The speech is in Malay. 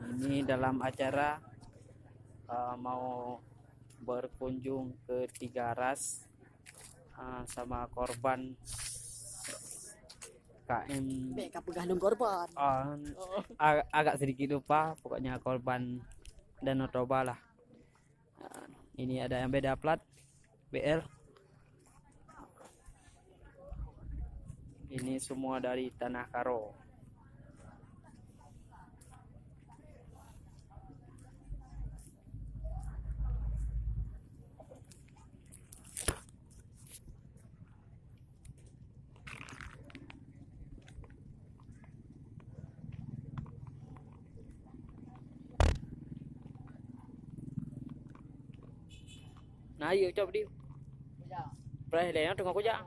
Ini dalam acara mau berkunjung ke Tiga Ras sama korban KM. Mereka penggalung korban. Agak sedikit lupa, pokoknya korban Danau Toba lah. Ini ada yang beda plat BL. Ini semua dari Tanah Karo. Nah, yuk coba đi. Đây để nó trồng có dạ.